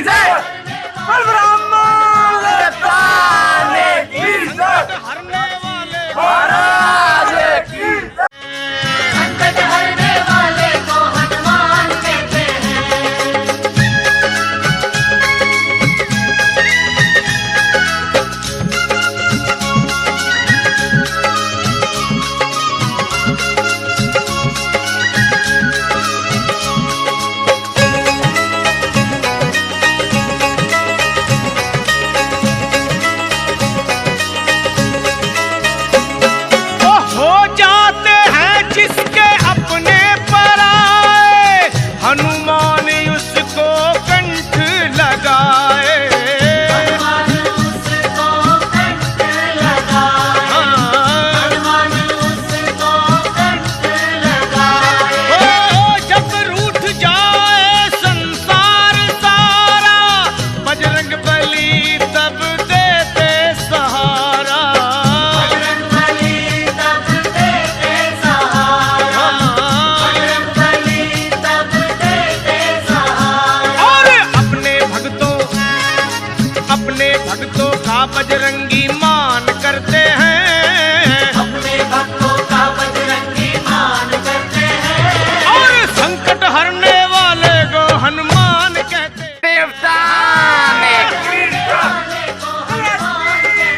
जय, ब्राह्मण देवता की जय, हरने वाले महाराज की जय। संकट हरने वाले को हनुमान कहते हैं। भक्तों का बजरंगी मान करते हैं, अपने भक्तों का बजरंगी मान करते हैं। और संकट हरने वाले को हनुमान कहते हैं। देवता की जय,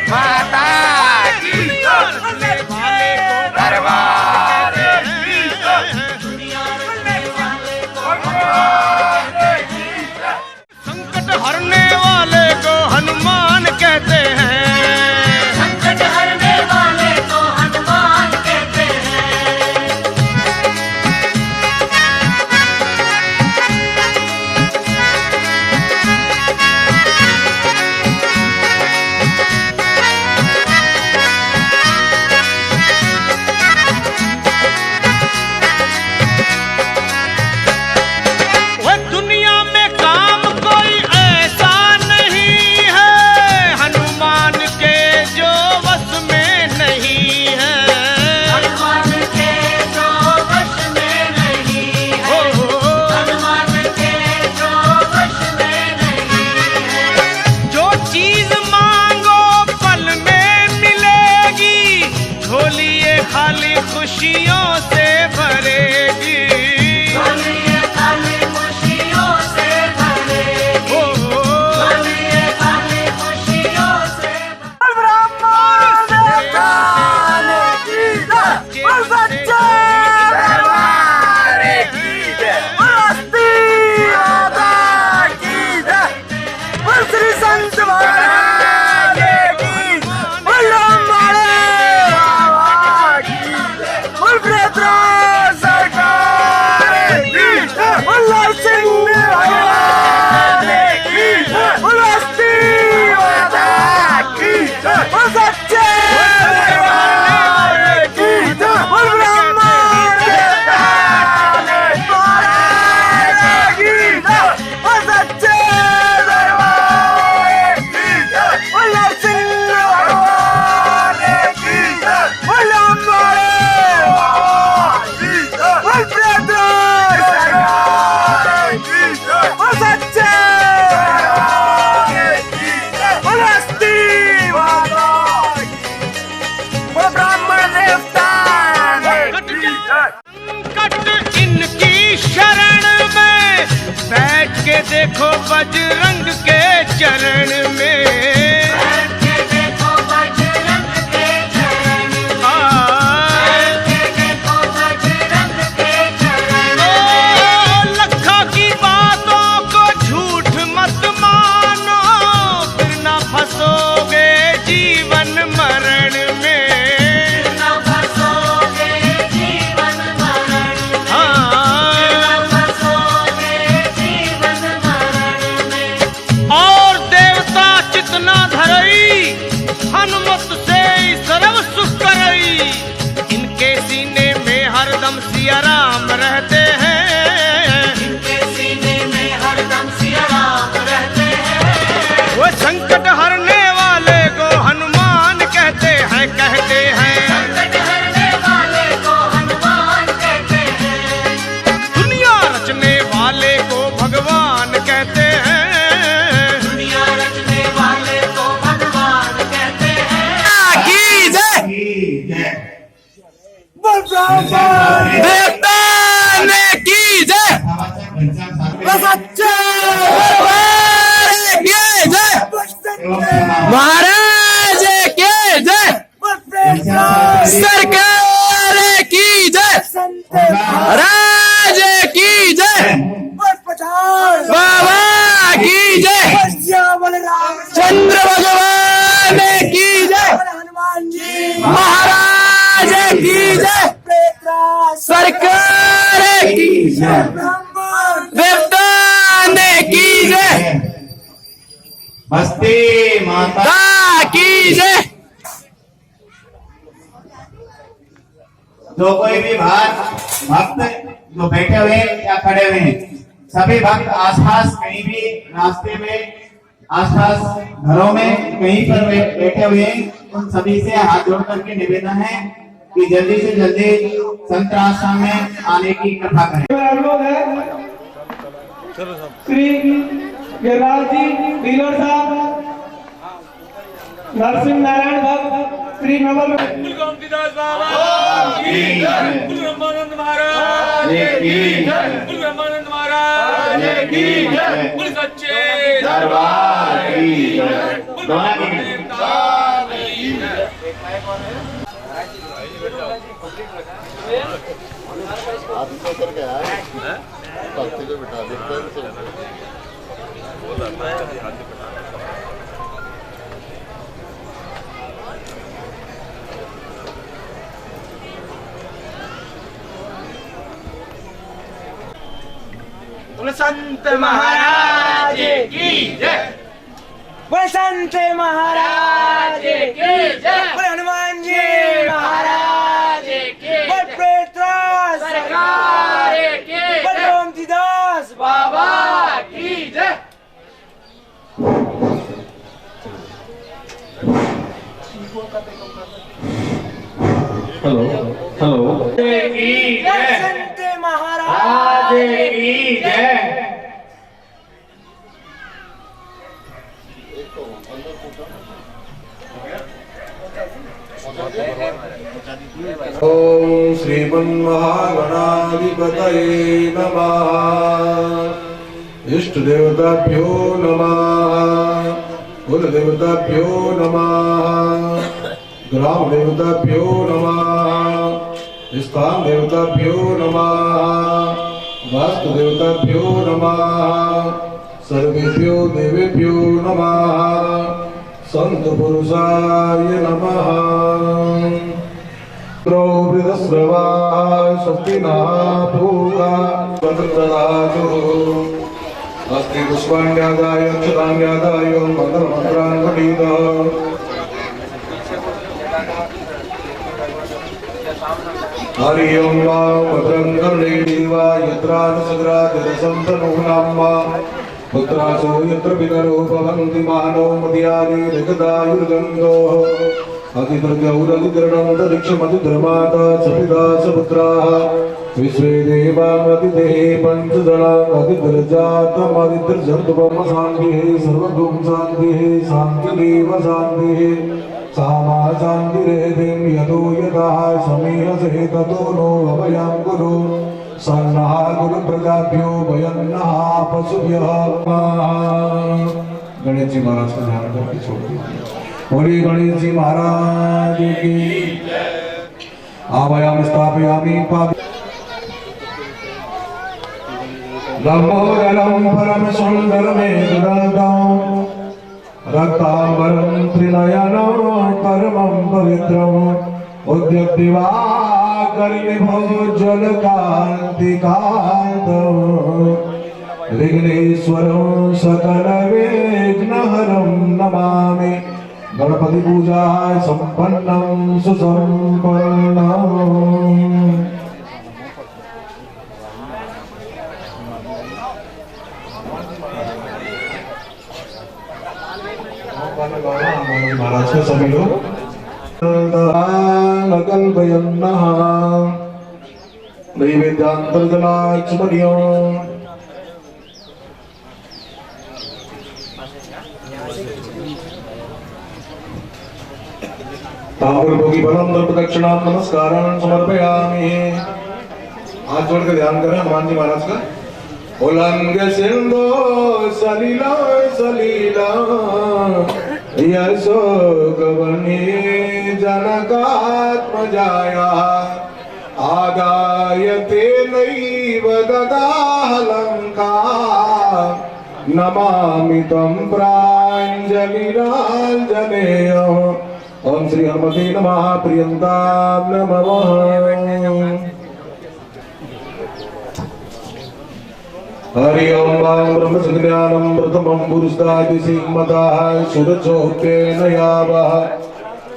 माता की जय, दरबार की जय, दुनिया रखने वाले को संकट हरने वाले को हनुमान कहते हैं। संकट हरने वाले को हनुमान कहते हैं। वह दुनिया में काम कोई ऐसा नहीं है हनुमान के जो वश में नहीं है। हनुमान के जो वश में नहीं है, हनुमान के जो वश में नहीं है। जो चीज मांगो पल में मिलेगी, झोलिए खाली खुशियों से भरेगी। झोलिए खाली खुशियों से भरेगी, झोलिए खाली खुशियों से ब्राह्मण देवता की जय, सच्चे दरबार की जय, अस्ति माता की जय, श्री संत महाराज की जय, हमारे बाबा की जय, प्रेतरा सरकार की जय, सिंह भगवान की जय, अस्ति माता की जय, सच्चे दरबार की जय, ब्राह्मण देवता महाराज की जय, सच्चे दरबार की जय, सिंह भगवान की जय, हमारे बाबा की जय, प्रेतरा सरकार की जय, सच्चे दरबार की जय, अस्ति माता की, ब्राह्मण देवता की जय। संकट इनकी शरण में बैठ के देखो बजरंग के चरण में। बैठ के देखो बजरंग के चरण में, बैठ के देखो बजरंग के चरण में। लखा की बातों को झूठ मत मानो, फिर ना फंसोगे जीवन मरण में। न फंसोगे जीवन मरण में, हाँ, न फंसोगे जीवन मरण में। और देवता देवता ने की जय, सच्चे दरबार की जय, महाराज की जय, सरकार की जय, राज की जय, बाबा की जय, चंद्र भगवान की जय, महाराज की जय, सरकार की जय, देवता ने की जय, मस्ती माता की जय। जो कोई भी भक्त जो बैठे हुए या खड़े हुए हैं, सभी भक्त आसपास कहीं भी रास्ते में, आसपास घरों में कहीं पर बैठे हुए हैं, उन सभी से हाथ जोड़ करके निवेदन है कि जल्दी से जल्दी संत आश्रम में आने की कृपा करें। श्री गिरिराज जी डीलर साहब, नरसिंह नारायण भक्त, श्री नवल गोमतीदास बाबा की जय, ब्रह्मानंद महाराज की जय, ब्रह्मानंद महाराज की जय, सच्चे दरबार की जय। दोनों की जय। संत महाराज की जय, संत महाराज की जय, हनुमान जी महाराज की जय, सरकार की जय, गोमतीदास बाबा की जय। हेलो हेलो संत महाराज की जय। ओम श्रीमन्महागणाधिपतये नमः। इष्ट देवताभ्यो नमः, कुल देवताभ्यो नमः, ग्राम देवताभ्यो नमः, स्थान देवताभ्यो नमः, वास्तु देवताभ्यो नमः, सर्वेभ्यो देवेभ्यो नमः, संत पुरुषाय नमः। द्रौपदस्रवा स्वस्तिना पूगा ददातु। अस्ति पुष्पाण्यादाय अक्षताण्यादाय मन्त्रमन्त्रान् पठित। हरि ओं भद्रं कर्णे देवा यत्रानुसद्राजरसं तनूनां पुत्रासो यत्र पितरो भवन्ति मानो मदयानि जगदायुर्गन्धोः अतिदृग्यौरतिकरणमन्तरिक्षमतिधर्माता सपिता सपुत्राः विश्वे देवामतिदेः पञ्चदलामतिदर्जातमतिदर्जन्तुपम शान्तिः सर्वगुं शान्तिः शान्तिरेव शान्तिः सामा शान्तिरेधिं यतो यतः समीहसे ततो नो अभयं कुरु सन्नः गुरुप्रजाभ्यो वयन्नः पशुभ्यः। गणेश जी महाराज का ध्यान करके छोड़िए। बोलिए गणेश जी महाराज की आवायाम स्थापयामि पाद लंबोदरम परम सुंदरमेघदंतं रक्तांबरं त्रिनयनं परमं पवित्रं उद्यद्दिवाकर्णिभोज्ज्वलकान्तिकान्तं विघ्नेश्वरं सकलविघ्नहरं नमामि। गणपति पूजा संपन्नं सुसंपन्नं। महाराज के सभी लोग कल्पयन्नः नैवेद्यान्तर्जलाक्षमणियो ताम्रभोगी फलम दक्षिणा नमस्कारं समर्पयामि। हाथ जोड़ के ध्यान करें हनुमान जी महाराज का। उलंग सिंधु सलीला सलीला यशोकवनी जनकात्मजाया आदायते नैव ददाहलंका नमामि तं प्राञ्जलिराञ्जनेय। ओम श्री हनुमते नमः। प्रियंतां नमः। हरि ओम ब्रह्म संज्ञानम प्रथमं पुरुषादि सिंहमतः सुरचोक्तेन यावः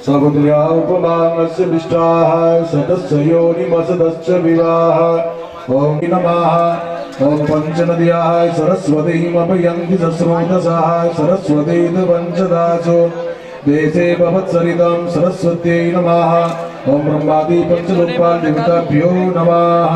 सबुद्र्या उपमानस्य विष्टाः सदस्य योनिमसदस्य विवाह। ओम नमः। ओम पंचनद्याः सरस्वतीमपयन्ति सस्रोतसः सरस्वती पंचदासो देशे भवत्सरितं सरस्वत्यै नमः। ओम ब्रह्मादि पंचलोकाधिपतेभ्यो नमः।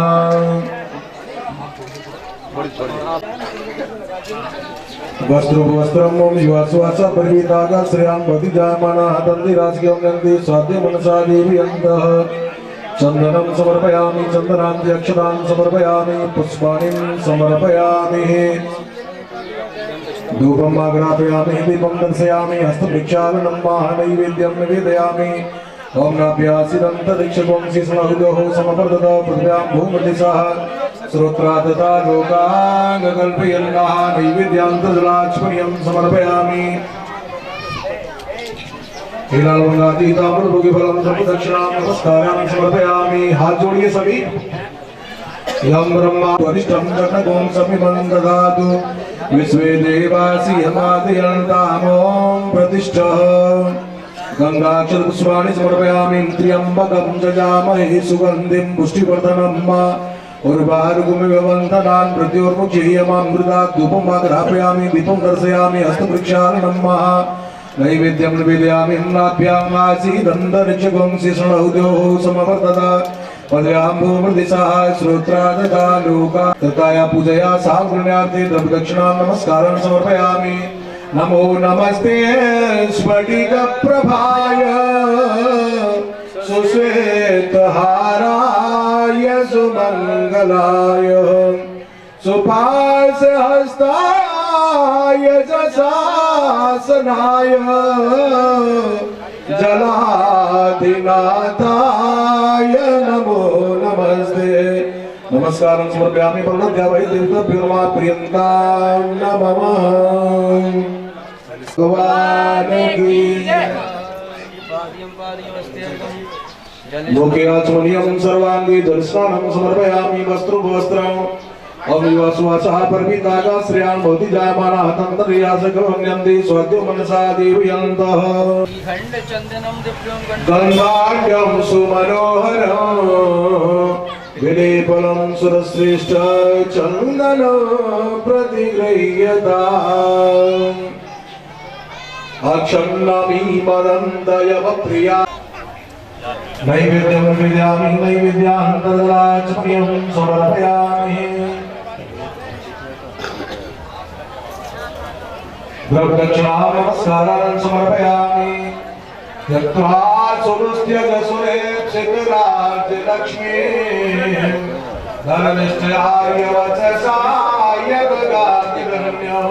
वस्त्रं ओम युवाश्वास परिवितागा श्रेयां प्रतिजायमानः तन्ति राजकीयं नन्ति स्वाद्य मनसा देवयन्तः। चन्दनं समर्पयामि चन्दनान्ति अक्षतां समर्पयामि पुष्पाणिं समर्पयामि। धूपम् आग्रापयामि दीपं दर्शयामि हस्तभिक्षालनं नैवेद्यं निवेदयामि। ओम नाभ्यासिदन्तरिक्षगों शिशुनहुदोः समवर्धत पृथिव्यां भूमदिशः श्रोत्रादता लोकाङ्गकल्पयन्नः नैवेद्यान्तर्जलाक्ष्मण्यं समर्पयामि। हीलालवङ्गातीताम्रभोगिफलं सर्वदक्षिणां नमस्कारां समर्पयामि। हाथ जोड़िए सभी। यं ब्रह्मा वरिष्ठं जगद्गुं समिमं ददातु विश्वे देवासि यमादयन्तामों प्रतिष्ठः। गंगाक्षर पुष्पाणि समर्पयामि। त्र्यंबकं जजामहे सुगन्धिं पुष्टिवर्धनम् उर्वारुकमिववन्दनान् प्रत्योर्मुखीयमामृतात् धूपम् आग्रापयामि दीपं दर्शयामि हस्तवृक्षालनं नैवेद्यं निवेदयामि। नाभ्याम् आसीदन्तरिक्षगं शिशुनहुदोः समवर्धत पदयां भूमदिशः श्रोत्रादता लोका तथाया पूजया साग्रण्यार्थे द्रव्यदक्षिणां नमस्कारं समर्पयामि। नमो नमस्ते स्फटिकप्रभाय सुश्वेतहाराय सुमङ्गलाय सुपाशहस्ताय जशासनाय जलाधिनाथाय नमो नमस्ते। नमस्कारं समर्पयामि। प्रलद्यावै देवताभ्यो नमः। प्रियंतां नमः। भगवान की लोके आचमनीयं सर्वांगी दर्शनं समर्पयामि। वस्त्रं ओम युवाश्वासः परिवितागा श्रेयां भवति जायमानः तन्तर्यासकवन्यन्ति स्वाद्यो मनसा देवयन्तः। गन्धाढ्यं सुमनोहरं विलेपनं सुरश्रेष्ठ चन्दन प्रतिगृह्यताम् अक्षन्नमी मदन्तयव प्रिया। नैवेद्यं निवेदयामि नैवेद्यान्तर्जलाक्ष्मण्यं समर्पयामि। द्रव्यदक्षिणां नमस्कारान् समर्पयामि। यत्त्वा सुरुस्त्यजसुरेक्षितराज्यलक्ष्मी धननिष्ठयाय वचसाय ददातिरन्यो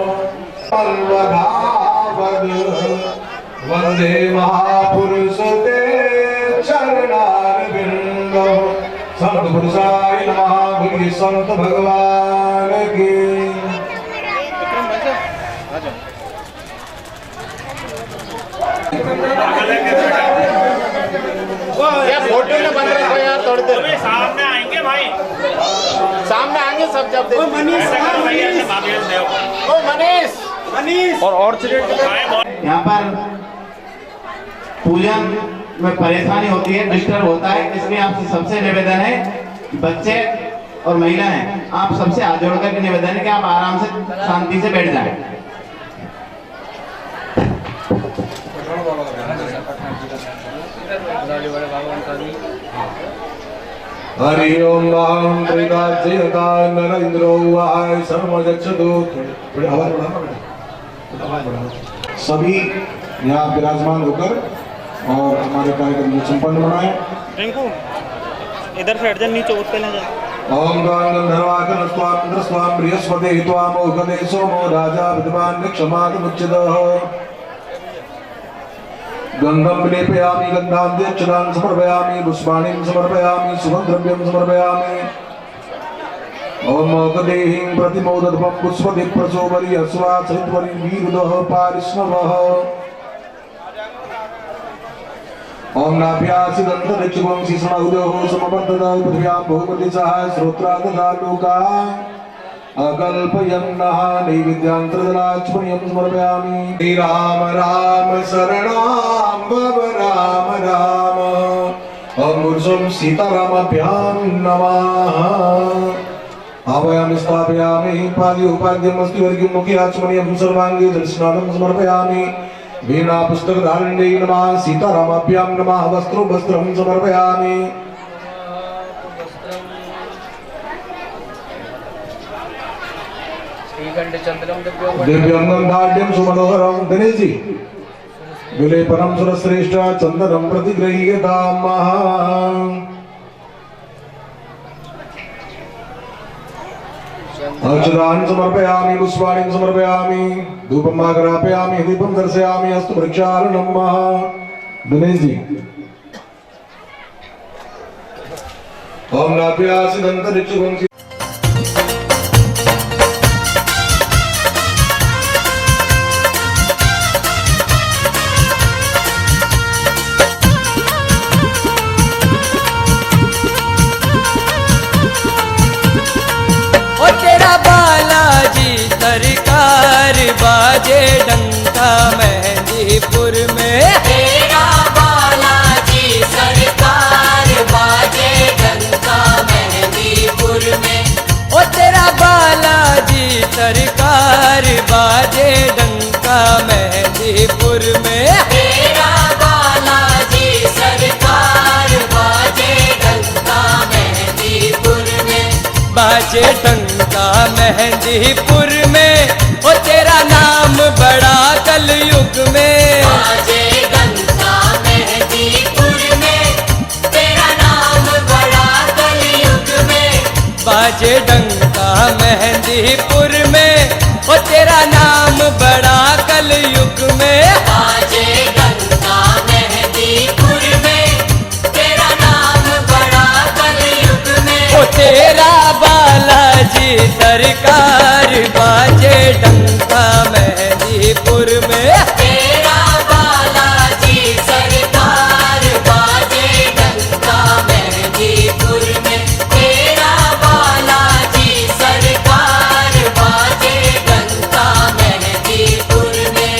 वन्दे महापुरुषते चरणारविन्दो। संत पुरुषाय नमः। बोलिए संत भगवान की। फोटो में बन रहे हो यार थोड़ी देर सामने आएंगे भाई। सामने आएंगे सब जब देखो। मनीष और यहाँ पर पूजन में परेशानी होती है डिस्टर्ब होता है इसलिए आपसे सबसे निवेदन है बच्चे और महिलाएं आप सबसे हाथ जोड़ करके निवेदन है कि आप आराम से शांति से बैठ जाएं। हरि ओम नाम त्रिकार्यता नरेंद्रो वाय सर्वजक्षतु। आवाज बढ़ाना बेटा। सभी यहाँ विराजमान होकर और हमारे कार्यक्रम को संपन्न बनाए। रिंकू इधर से हट जा, नीचे उठ पे ना जा। ओम गंधर्वाकन स्वाम इंद्र स्वाम बृहस्पति त्वाम ओगदे सोमो राजा विद्वान क्षमाद मुच्यदः। गंधं विलेपयामि गंधान्त्यक्षतां समर्पयामि पुष्पाणिं समर्पयामि सुगन्धद्रव्यं समर्पयामि। ओम मोगदेहिं प्रतिमोदधं पुष्पदे प्रचोबरि अस्वासरित्वरि वीरुदः पारिष्णवः। ओम नाभ्यासि दन्तरिक्षुवं शिशुणौदयोः समबद्धता पृथिव्यां बहुमति सह श्रोत्रा तथा लोका अकल्पयन्नः नैवेद्यान्तर्जलाच्मनीयं समर्पयामि। श्री राम राम शरणां भव राम राम। ओम पुरुषं सीतारामाभ्यां नमः। आवायामि स्थापयामि पाद्योपाद्यमस्ति वर्गीं मुखे आचमनीयं सर्वाङ्गे जलस्नानं समर्पयामि। वीणा पुस्तकधारिण्यै नमः। सीतारामाभ्यां नमः। वस्त्रं वस्त्रं समर्पयामि। दिव्यं गन्धाढ्यं सुमनोहरं गणेश जी विलेपनं सुरश्रेष्ठ चन्दनं प्रतिगृह्यताम्। अक्षतान् समर्पयामि पुष्पाणिं समर्पयामि धूपम् आग्रापयामि दीपं दर्शयामि अस्तु प्रक्षालनं गणेश जी। ओम नाभ्यासि दन्तरिक्षुवं सरकार बाजे डंका मेहंदीपुर में। तेरा बालाजी सरकार बाजे डंका मेहंदीपुर में। ओ तेरा बालाजी सरकार बाजे डंका मेहंदीपुर में। तेरा बालाजी सरकार बाजे डंका मेहंदीपुर में। बाजे डंका मेहंदीपुर में। ओ तेरा नाम बड़ा कलयुग में। बाजे डंका मेहंदीपुर में। तेरा नाम बड़ा कलयुग में। बाजे डंका मेहंदीपुर में। ओ तेरा नाम बड़ा कलयुग में। बाजे डंका मेहंदीपुर में। तेरा नाम बड़ा कलयुग में। ओ तेरा बालाजी सरकार बाजे डंका मेहंदीपुर में। तेरा बालाजी सरकार बाजे डंका मेहंदीपुर में। तेरा बालाजी सरकार बाजे डंका मेहंदीपुर में।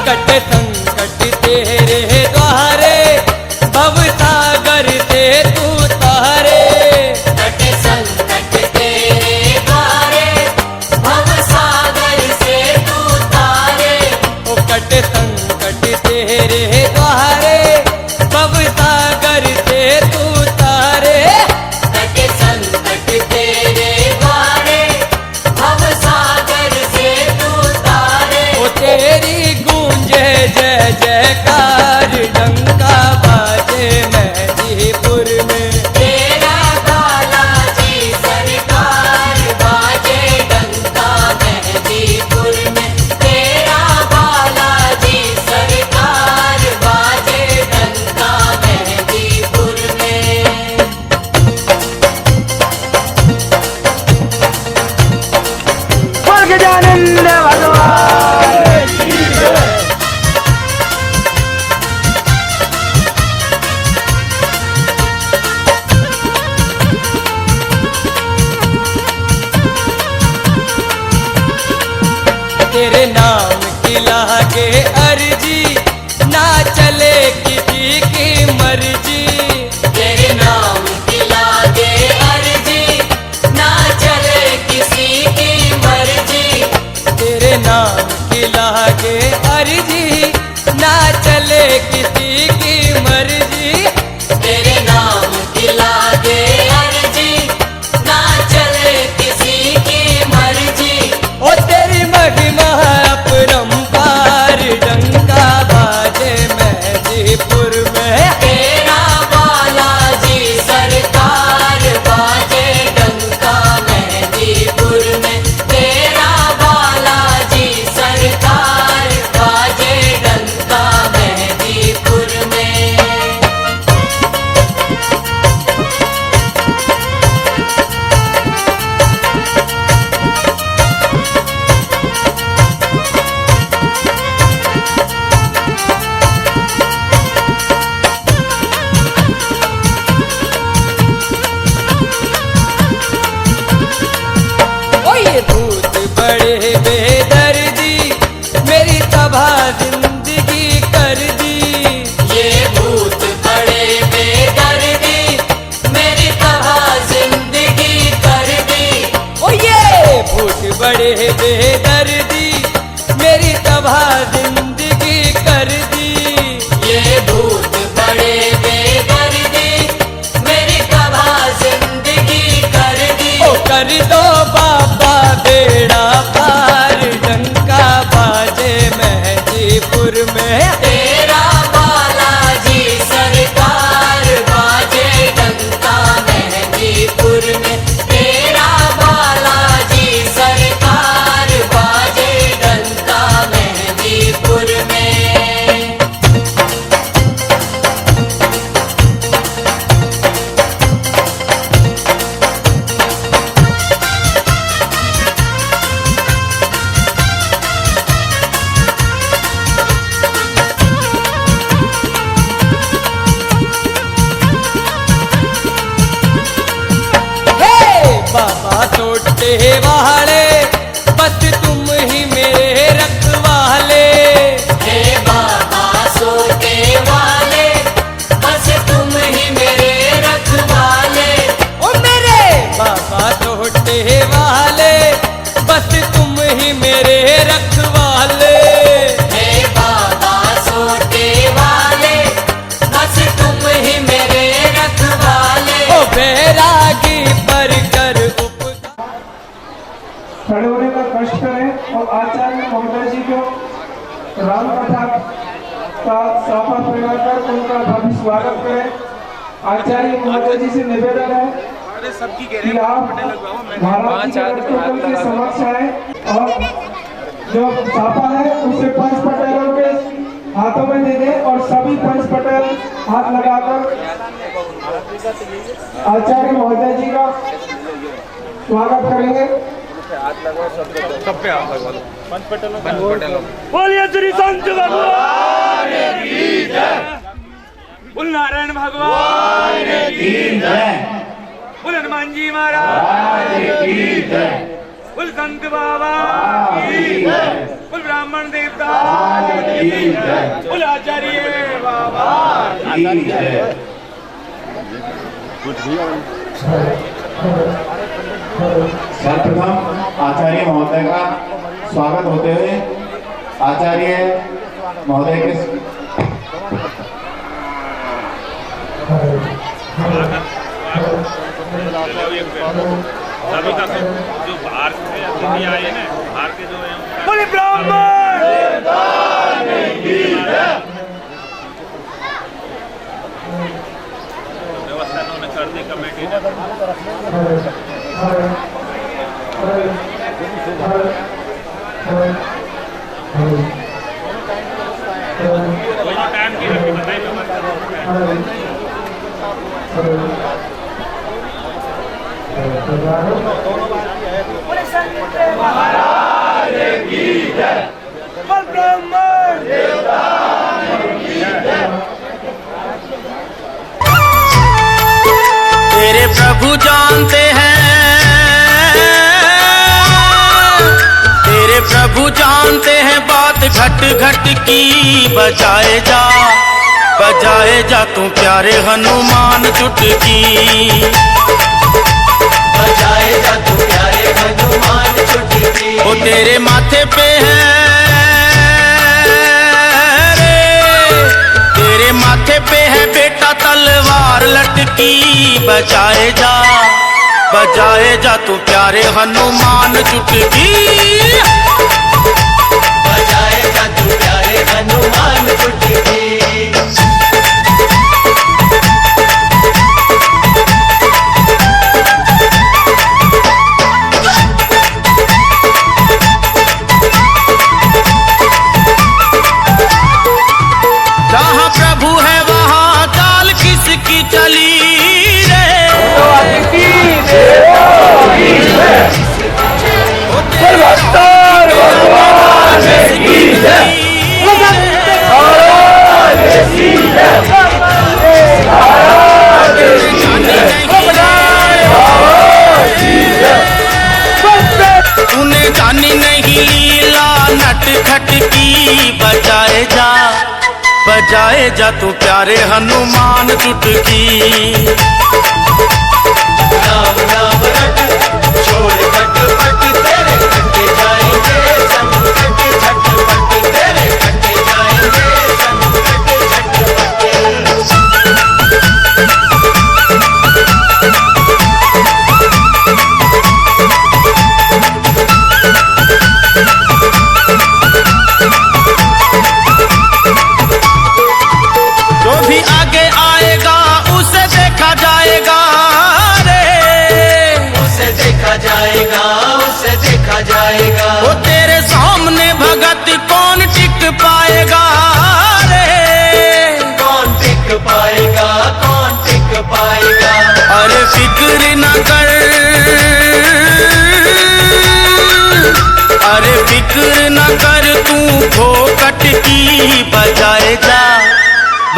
कट संकट तेरे द्वारे भव सागर से तू तारे। कट संकट तेरे द्वारे भव सागर से तू तारे। ओ कट संकट तेरे द्वारे भव सागर से तू तारे। कट संकट तेरे द्वारे भव सागर से तू तारे। ओ तेरी गूंजे जय जयकार डंका बाजे मेहंदीपुर में। तेरा बालाजी सरकार बाजे डंका मेहंदीपुर में। तेरा बालाजी सरकार बाजे डंका मेहंदीपुर में। तेरे नाम की लागे अर्जी ना चले किसी की मर्जी। तेरे नाम की लागे अर्जी ना चले किसी की मर्जी। कर दो बाबा बेड़ा पार, डंका बाजे मेहंदीपुर में। तेरा बालाजी सरकार बाजे डंका मेहंदीपुर में। तेरा बालाजी सरकार बाजे डंका मेहंदीपुर में। बाबा छोटे वाले बस तुम ही मेरे रखवाले। हे बाबा सोटे वाले बस तुम ही मेरे रखवाले। ओ मेरे बाबा छोटे वाले बस तुम ही मेरे रखवाले। हे बाबा सोटे वाले बस तुम ही मेरे रखवाले। ओ बैरागी पर कर खड़े होने का कष्ट करें और आचार्य महोदय जी को राम कथा का साफा फैलाकर उनका भव्य स्वागत करें। आचार्य महोदय जी से निवेदन है कि आप महाराज जी के प्रोटोकॉल के समक्ष आए और जो साफा है उसे पंच पटेलों के हाथों में दे दें और सभी पंच पटेल हाथ लगाकर आचार्य महोदय जी का स्वागत करेंगे। बोलिए श्री संत भगवान की जय। बोल नारायण भगवान की जय। बोल हनुमान जी महाराज की जय। बोल संत बाबा की जय। बोल ब्राह्मण देवता की जय। बोल आचार्य बाबा की जय। सर्वप्रथम आचार्य महोदय का स्वागत होते हुए आचार्य महोदय के सभी का जो बाहर से दुनिया आए ना, बाहर के जो है बोले ब्राह्मण व्यवस्था उन्होंने कर दी कमेटी ने। दोनों टाइम की रखी बताई महाराज की जय। ब्राह्मण देवता की जय। तेरे प्रभु जानते हैं, तेरे प्रभु जानते हैं बात घट घट की। बजाए जा तू प्यारे हनुमान चुटकी। बजाए जा तू प्यारे हनुमान चुटकी। वो तेरे माथे पे है रे, तेरे माथे पे है बेटा तलवार लटकी। बजाए जा तू प्यारे हनुमान चुटकी। बजाए जा तू प्यारे हनुमान चुटकी। जहाँ प्रभु है वहाँ चाल किसकी चली रे। तूने जानी नहीं लीला नट खट की। बजाए जा तू प्यारे हनुमान चुटकी। नाम नाम रट छोड़ खटपट तेरे कटे जाएंगे संकट झटपट। तेरे कटे जाएंगे संकट झटपट।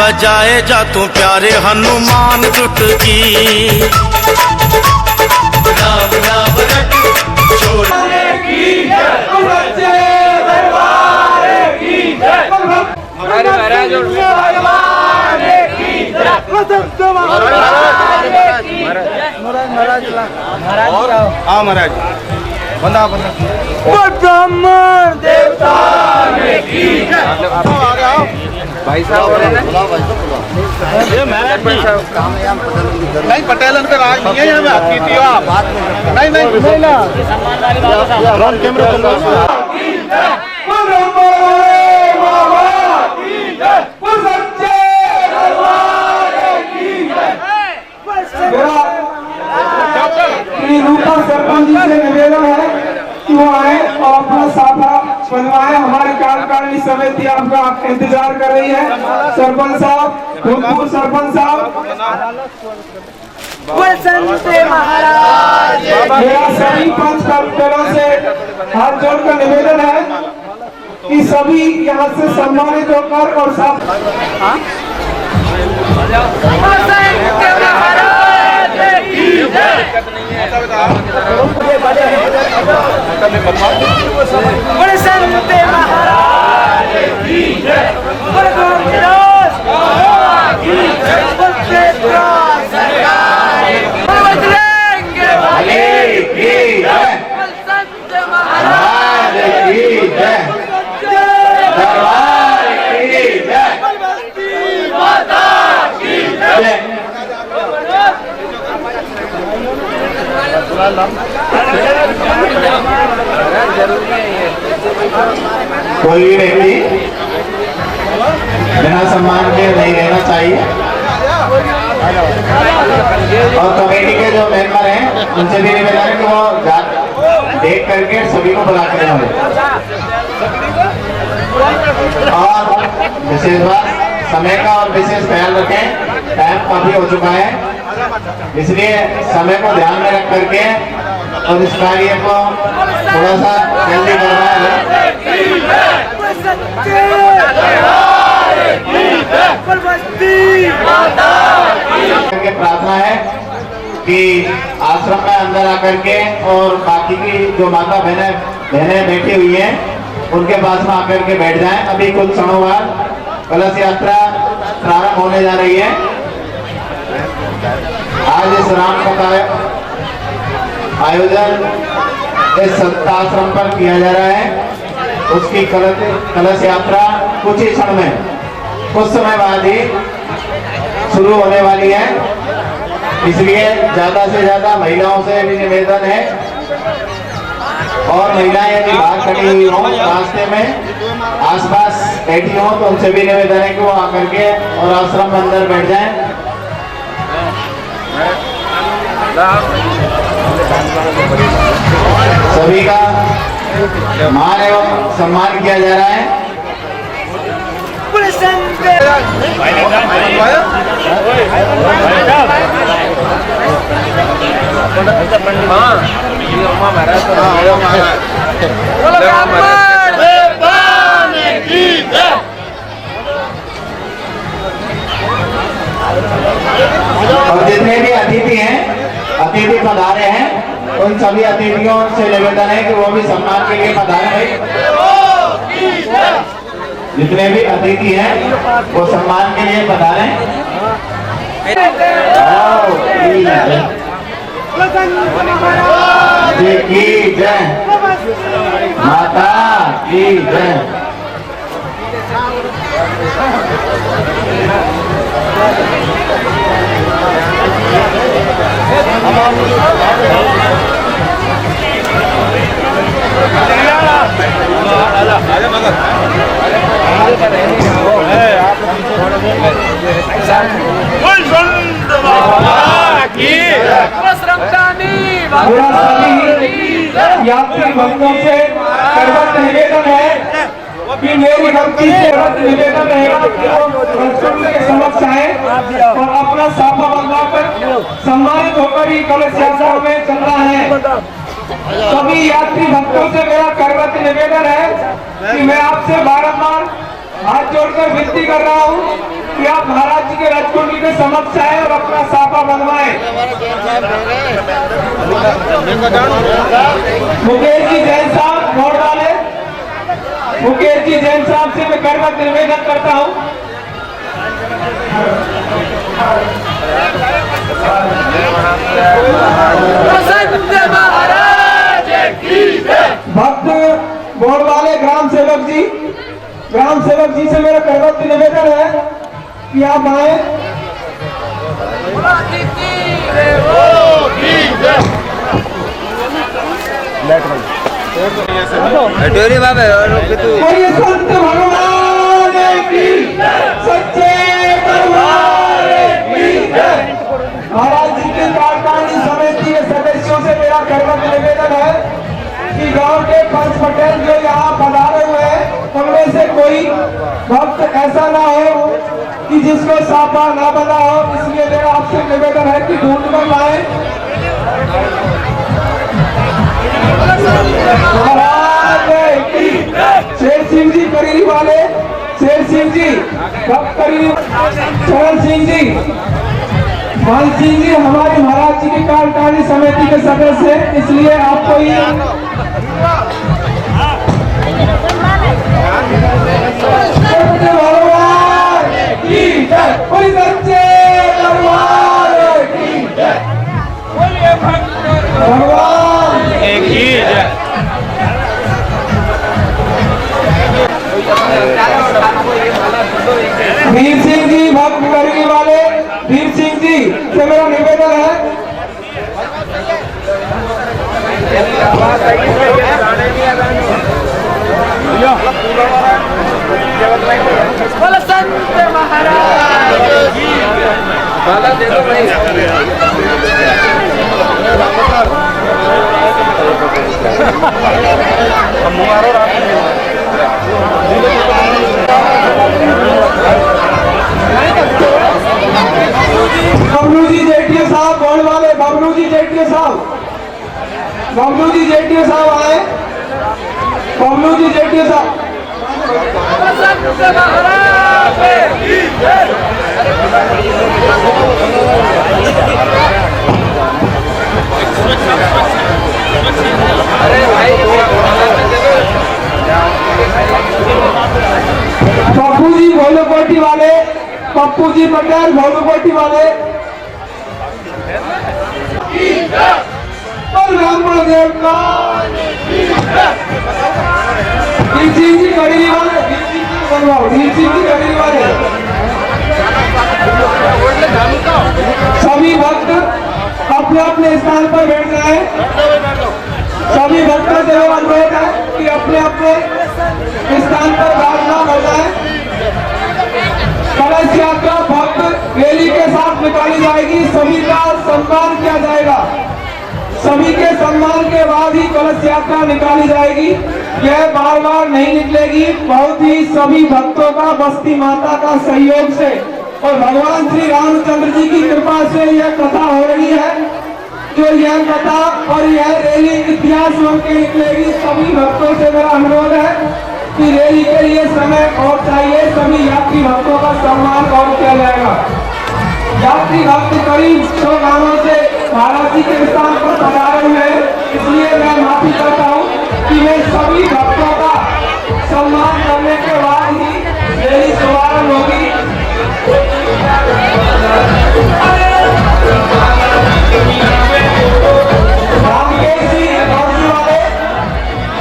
बजाए जा तू प्यारे हनुमान जुट की। राम नाम रट छोड़ हाँ महाराज बंदा बंदा ब्राह्मण देवता भाई साहब नहीं पटेलन का राज नहीं है यहाँ में अतिथि हो आप नहीं नहीं ड्रोन कैमरा चल रहा रूपा सरपंच जी से निवेदन है कि वो आए और अपना साफा बनवाए। हमारी कार्यकारिणी समिति आपका इंतजार कर रही है। सरपंच साहब, भूतपूर्व सरपंच साहब, मेरा सभी पंच कर्मचारियों से हाथ जोड़कर निवेदन है कि सभी यहाँ से सम्मानित होकर और कोई भी व्यक्ति बिना सम्मान के नहीं रहना चाहिए। और कमेटी के जो मेंबर हैं उनसे भी निवेदन है कि वो देख करके सभी को बुला कर आए। और विशेष बात समय का और विशेष ख्याल रखें, टाइम काफी हो चुका है, इसलिए समय को ध्यान में रख करके और इस कार्य को थोड़ा सा जल्दी करवाया प्रार्थना है कि आश्रम में अंदर आकर के और बाकी की जो माता बहनें बैठी हुई हैं उनके पास में आकर के बैठ जाएं। अभी कुछ क्षणों बाद कलश यात्रा प्रारंभ होने जा रही है। आज इस राम कथा आयोजन इस संताश्रम पर किया जा रहा है। उसकी कलश यात्रा कुछ ही क्षण में, कुछ समय बाद ही शुरू होने वाली है। इसलिए ज्यादा से ज्यादा महिलाओं से भी निवेदन है, और महिलाएं यदि बाहर खड़ी हुई हों रास्ते में आसपास बैठी हों तो उनसे भी निवेदन है कि वो आकर के और आश्रम में अंदर बैठ जाएं। सभी का मान एवं सम्मान किया जा रहा है। और जितने भी अतिथि हैं, अतिथि पधारे हैं, उन सभी अतिथियों से निवेदन है कि वो भी सम्मान के लिए पधारे। जितने भी अतिथि हैं वो सम्मान के लिए पधारे। की जय, माता की जय। यात्री भक्तों से करवट निवेदन है कि मेरी भक्ति से निवेदन रहेगा कि वो के समक्ष आए और अपना साफा बनवाकर सम्मानित होकर ही कलश यात्रा में चल रहा है। सभी यात्री भक्तों से मेरा करवट निवेदन है कि मैं आपसे बारंबार हाथ जोड़कर विनती कर रहा हूँ कि आप महाराज जी के रजकुंड के समक्ष आए और अपना साफा बनवाएं। मुकेश जी जैन साहब मोड़ वाले, मुकेश जी जैन साहब से मैं करवत निवेदन करता हूं। भक्त बोर्ड वाले ग्राम सेवक जी से मेरा करवत निवेदन है कि आप आए। बोलिए संत भगवान की, सच्चे दरबार की जय। महाराज जी के कार्यकारिणी समिति के सदस्यों से मेरा करवत निवेदन है कि गांव के पंच पटेल जो यहाँ पधारे हुए हैं उनमें से कोई भक्त ऐसा ना हो कि जिसको साफा ना बना हो, इसलिए मेरा आपसे निवेदन है कि ढूंढ कर लाए। शेर सिंह जी करीरी वाले, शेर सिंह जी भक्त करीरी, चरण सिंह जी, मान सिंह जी हमारे महाराज जी की कार्यकारिणी समिति के सदस्य हैं, इसलिए आपको ये भगवान की जय, कोई सच्चे दरबार की जय, भगवान की जय। वीर सिंह जी भक्त करने वाले, वीर सिंह जी से मेरा निवेदन है बबलू जी जेठिया साहब बोल वाले, बबलू जी जेठिया साहब, बबलू जी जेठिया साहब आए, बबलू जी जेठिया साहब। पप्पू जी भोलूकोटी वाले, पप्पू जी पटेल भोलूकोटी वाले, ब्राह्मण देवता जी करीरी वाले, जी करीरी वाले, सभी भक्त अपने अपने स्थान पर बैठ जाए। सभी भक्तों से अनुरोध है कि अपने अपने स्थान पर प्रार्थना हो जाए। कलश यात्रा भक्त रैली के साथ निकाली जाएगी, सभी का सम्मान किया जाएगा, सभी के सम्मान के बाद ही कलश यात्रा निकाली जाएगी। यह बार बार नहीं निकलेगी, बहुत ही सभी भक्तों का, बस्ती माता का सहयोग से और भगवान श्री रामचंद्र जी की कृपा से यह कथा हो रही है। जो यह कथा और यह रैली इतिहास बन के निकलेगी। सभी भक्तों से मेरा अनुरोध है कि रैली के लिए समय और चाहिए, सभी यात्री भक्तों का सम्मान और किया जाएगा। यात्री भक्त करीब 100 गांवों से महाराज जी के स्थान पर पधारे हुए हैं, इसलिए मैं माफी चाहता हूँ कि मैं सभी भक्तों का सम्मान करने के बाद ही रैली शुभारंभ होगी। रामकेश जी वाले,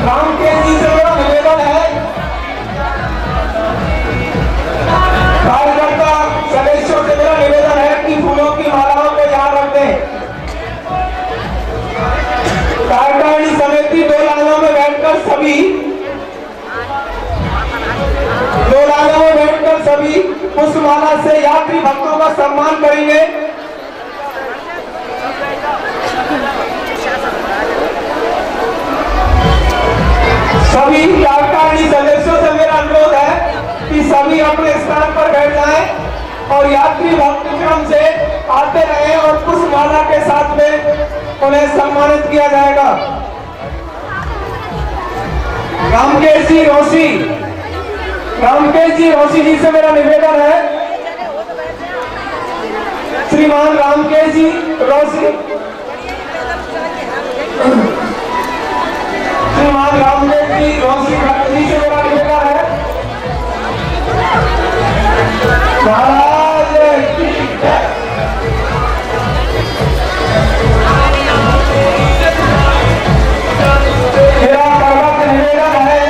रामकेश जी से मेरा निवेदन है, कार्यकर्ता सदस्यों से मेरा निवेदन है कि फूलों की मालाओं को यहाँ रख दें। कार्यकारिणी समिति दो लाइनों में बैठकर सभी पुष्पमाला से यात्री भक्तों का सम्मान करेंगे। सभी कार्यकारिणी सदस्यों से मेरा अनुरोध है कि सभी अपने स्थान पर बैठ जाएं और यात्री भक्त क्रम से आते रहे और पुष्पमाला के साथ में उन्हें सम्मानित किया जाएगा। रामकेश जी रोशी जी से मेरा निवेदन है श्रीमान रामकेश जी रोशनी, श्रीमान रामकेश जी रोशनी जी से मेरा निवेदन है महाराज की जय। मेरा करवत निवेदन है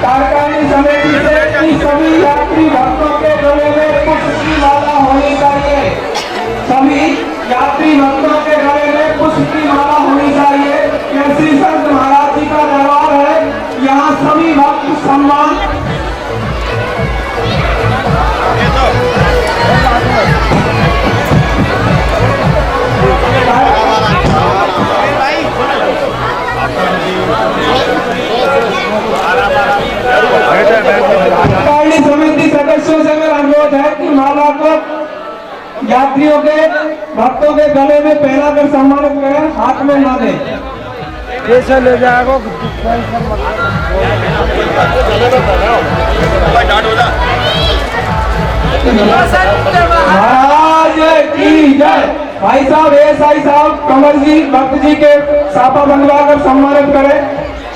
कार्यकारिणी समिति से कि सभी यात्री भक्तों के गले में पुष्प की माला होनी चाहिए। सभी यात्री भक्तों के गले में पुष्प की माला होनी चाहिए। यह श्री संत महाराज जी का दरबार है, यहाँ सभी भक्त सम्मान कार्यकारिणी समिति सदस्यों से मेरा अनुरोध है कि माला को यात्रियों के भक्तों के गले में पहना कर सम्मानित करें, हाथ में ना दें। ऐसा ले जाएगा महाराज की जय। भाई साहब एएसआई साहब कंवर जी भक्त जी के साफा बंधवा कर सम्मानित करें।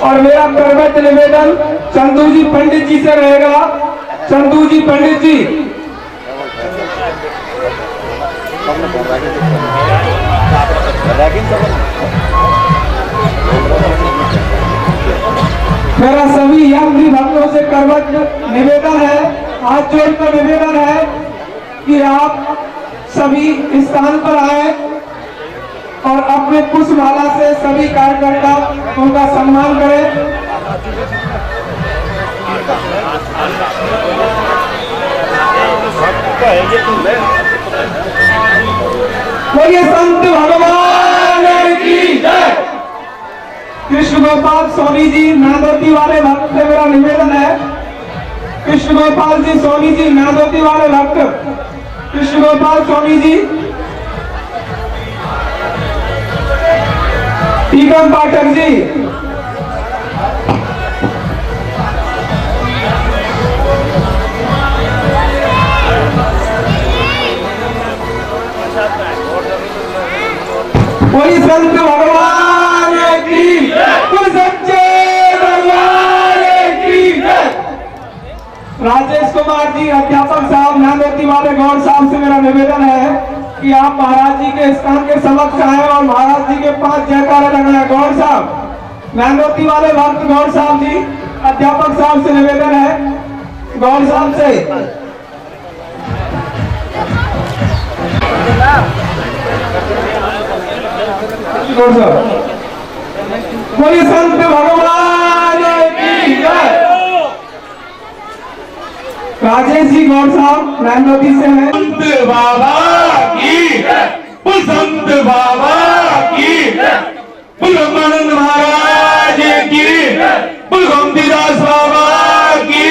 और मेरा करवत निवेदन चंदू जी पंडित जी से रहेगा। चंदू जी पंडित जी, मेरा सभी यात्री भक्तों से करवत निवेदन है, हाथ जोड़कर निवेदन है कि आप सभी स्थान पर आए और अपने पुष्पमाला से सभी कार्यकर्ता उनका सम्मान करें। बोलिए संत भगवान की जय। कृष्ण गोपाल सोनी जी नादोती वाले भक्त से मेरा निवेदन है। कृष्ण गोपाल जी सोनी जी नादोती वाले भक्त, कृष्ण गोपाल सोनी जी, टीकम पाठक जी, कोई संत भगवान की कोई सच्चे भगवान की जय। राजेश कुमार जी अध्यापक साहब नांदोती वाले गौड़ साहब से मेरा निवेदन है कि आप महाराज जी के स्थान के समक्ष आए और महाराज जी के पास जयकारा लगाए। गौड़ साहब नांदोती वाले भक्त गौड़ साहब जी अध्यापक साहब से निवेदन है, गौड़ साहब से। बोलिए संत भगवान की जय। राजेश जी गौड़ साहब नांदोती से हैं। संत बाबा की, संत बाबा की, ब्रह्मानंद महाराज की, गोमतीदास बाबा की,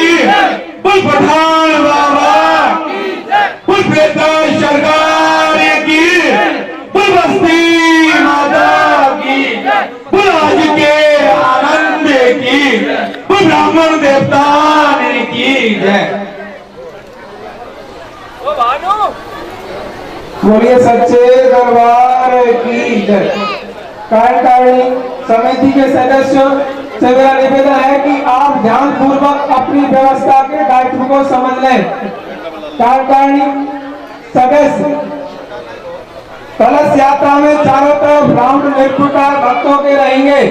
पठान बाबा की, प्रेताल सरकार की, बस्ती माता की, आज के आनंद की, ब्राह्मण देवता की जय। बोलिए सच्चे दरबार की जय। कार्यकारिणी समिति के सदस्यों से मेरा निवेदन है कि आप ध्यान पूर्वक अपनी व्यवस्था के दायित्व को समझ लें। कार्यकारिणी सदस्य कलश यात्रा में चारों तरफ राउंड निर्विकार भक्तों के रहेंगे।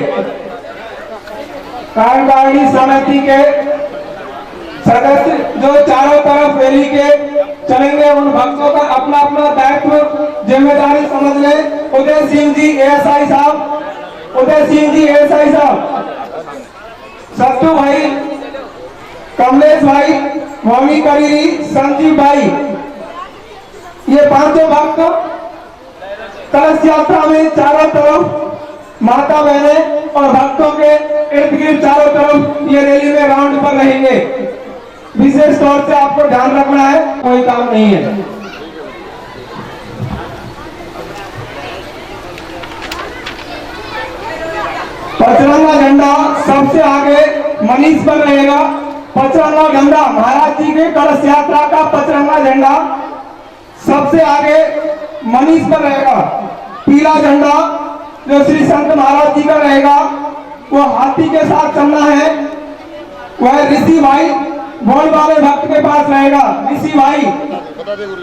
कार्यकारिणी समिति के सदस्य जो चारों तरफ रैली के चलेंगे, उन भक्तों का अपना अपना दायित्व जिम्मेदारी समझ ले। उदय सिंह जी एएसआई साहब, उदय सिंह जी एएसआई साहब, सत्तू भाई, कमलेश भाई, मोमी करीरी, संजीव भाई, ये पांचों भक्त कलश यात्रा में चारों तरफ माता बहने और भक्तों के इर्द गिर्द चारों तरफ ये रैली में राउंड पर रहेंगे। विशेष तौर से आपको ध्यान रखना है, कोई काम नहीं है। पचरंगा झंडा सबसे आगे मनीष पर रहेगा। पचरंगा झंडा महाराज जी के कलश यात्रा का पचरंगा झंडा सबसे आगे मनीष पर रहेगा। पीला झंडा जो श्री संत महाराज जी का रहेगा वो हाथी के साथ चलना है। वह ऋषि भाई बोल वाले भक्त के पास रहेगा। ऋषि भाई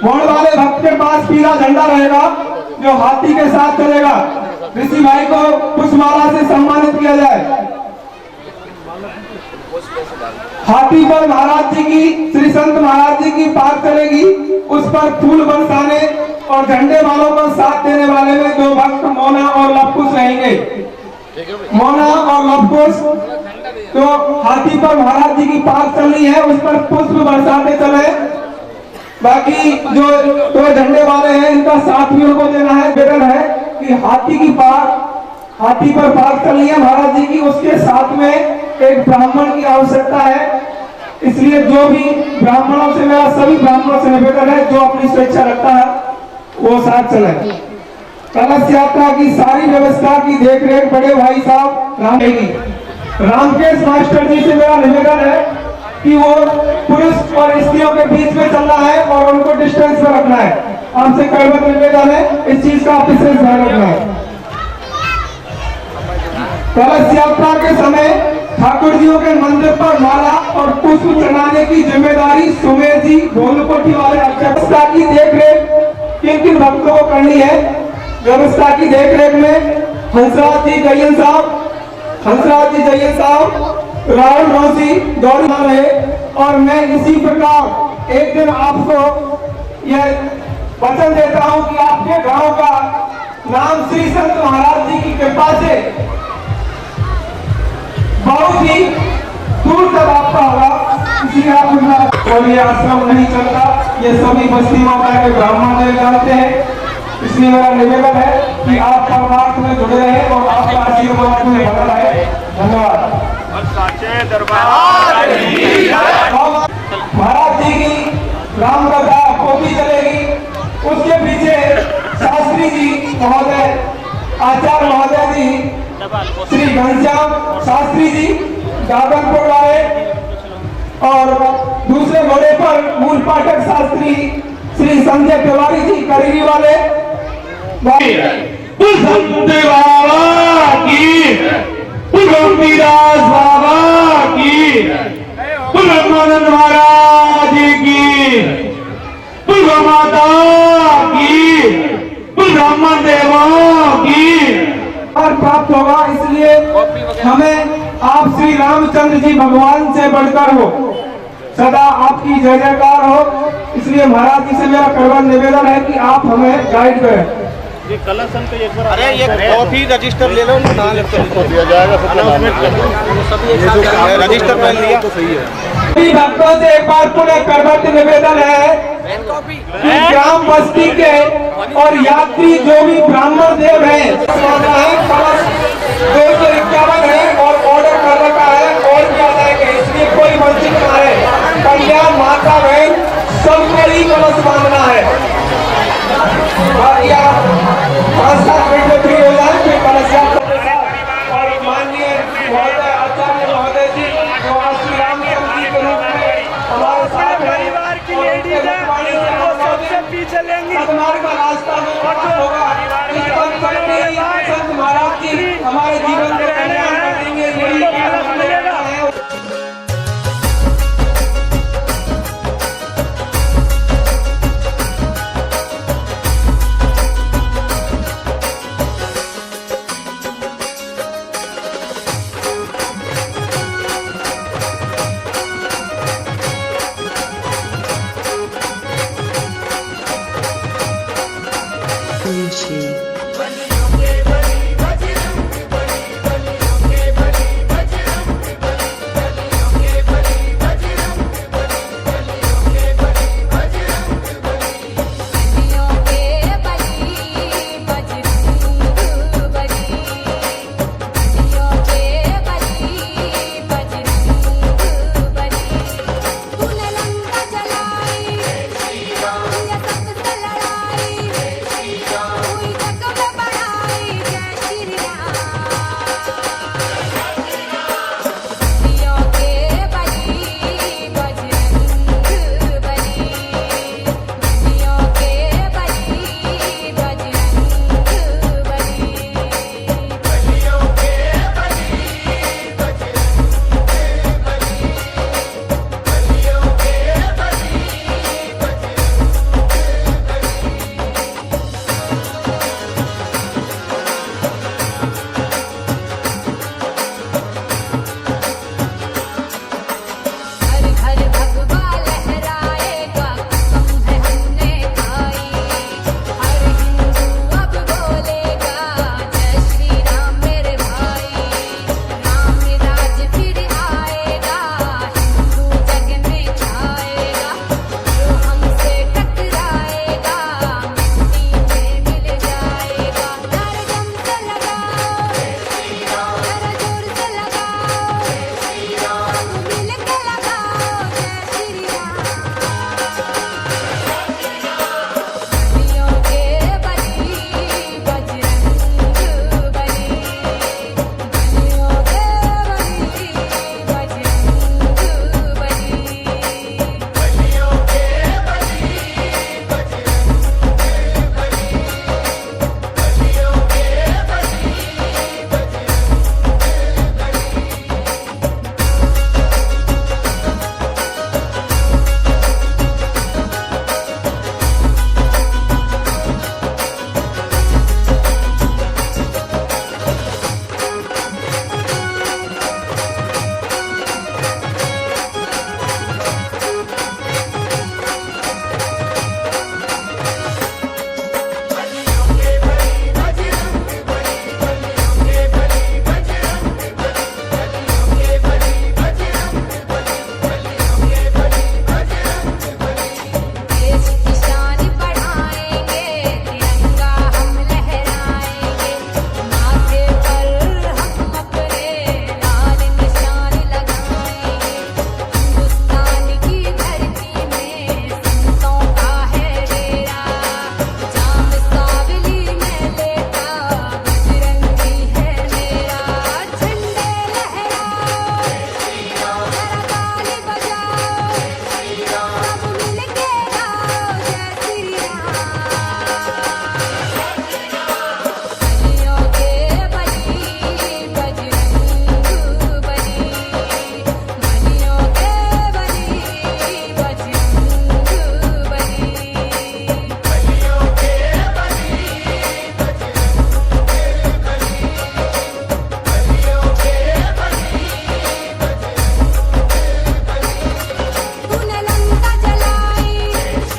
बोल वाले भक्त के पास पीला झंडा रहेगा जो हाथी के साथ चलेगा। ऋषि भाई को पुष्पमाला से सम्मानित किया जाए। हाथी पर महाराज जी की, श्री संत महाराज जी की पाग चलेगी, उस पर फूल बरसाने और झंडे वालों को साथ देने वाले में दो भक्त मोना और लवकुश रहेंगे। मोना और लवकुश तो हाथी पर महाराज जी की पाग चल रही है, उस पर पुष्प बरसाते चले। बाकी जो दो झंडे वाले हैं इनका साथ भी उनको देना है। बेटर है कि हाथी की पाग, हाथी पर पाग चल रही है महाराज जी की, उसके साथ में एक ब्राह्मण की आवश्यकता है। इसलिए जो भी ब्राह्मणों से, मेरा सभी ब्राह्मणों से निवेदन है जो अपनी स्वेच्छा रखता है वो साथ चले। कलश यात्रा की सारी व्यवस्था की देखरेख बड़े भाई साहब रामकेश मास्टर जी से मेरा निवेदन है कि वो पुरुष और स्त्रियों के बीच में चलना है और उनको डिस्टेंस में रखना है। आपसे करवत निवेदन है, इस चीज का विशेष ध्यान रखना है। कलश यात्रा के समय ठाकुर जियों के मंदिर पर माला और पुष्प चढ़ाने की जिम्मेदारी सुमेर जी भोलकोठी वाले व्यवस्था की देखरेख किन किन भक्तों को करनी है। व्यवस्था की देखरेख में हंसराज जी जयन साहब, राहुल रोसी दौड़ी रहे। और मैं इसी प्रकार एक दिन आपको यह वचन देता हूं कि आपके गांव का नाम श्री संत महाराज जी की कृपा से बहुत ही दूर तक आपका होगा। इसलिए आप और ये आश्रम नहीं चलता, ये सभी बस्ती माता के ब्राह्मण जानते हैं। इसलिए मेरा निवेदन है कि आप परमार्थ में जुड़े रहे और आपका आशीर्वाद में बना रहे। धन्यवाद। महाराज जी की राम कथा पोथी चलेगी, उसके पीछे शास्त्री जी महोदय, आचार्य महोदय जी, श्री घनश्याम शास्त्री जी गागनपुर वाले, और दूसरे घोड़े पर मूल पाठक शास्त्री श्री संजय तिवारी जी करीरी वाले। संत बाबा की, रघुवीराज बाबा की, ब्रह्मानंद महाराज की, माता की, ब्राह्मण देवों की प्राप्त होगा। इसलिए हमें आप श्री रामचंद्र जी भगवान से बढ़कर हो, सदा आपकी जय जयकार हो। इसलिए महाराज जी से मेरा करवा निवेदन है कि आप हमें गाइड करें। ये कलश हमको एक बार, अरे ये कॉपी रजिस्टर ले लो, नाम दिया जाएगा, रजिस्टर पहन लिया तो सही है। सभी भक्तों से एक बार पुनः करवत निवेदन है कि ग्राम बस्ती के और यात्री जो भी ब्राह्मण देव हैं, 251 है और ऑर्डर कर रखा है और भी आ जाएंगे। इसलिए कोई वंचित ना है। कल्याण माता बहन सबको ही कलश बांधना है। और या 5-7 मिनट में फ्री हो जाए फिर कलश यात्रा। और माननीय महोदय आचार्य महोदय जी जो आज श्री रामचंद्र जी के रूप में हमारे साथ परिवार की लेडीज है, वो सबसे पीछे लेंगे। सदमार्ग का रास्ता में होगा। संत महाराज जी हमारे जीवन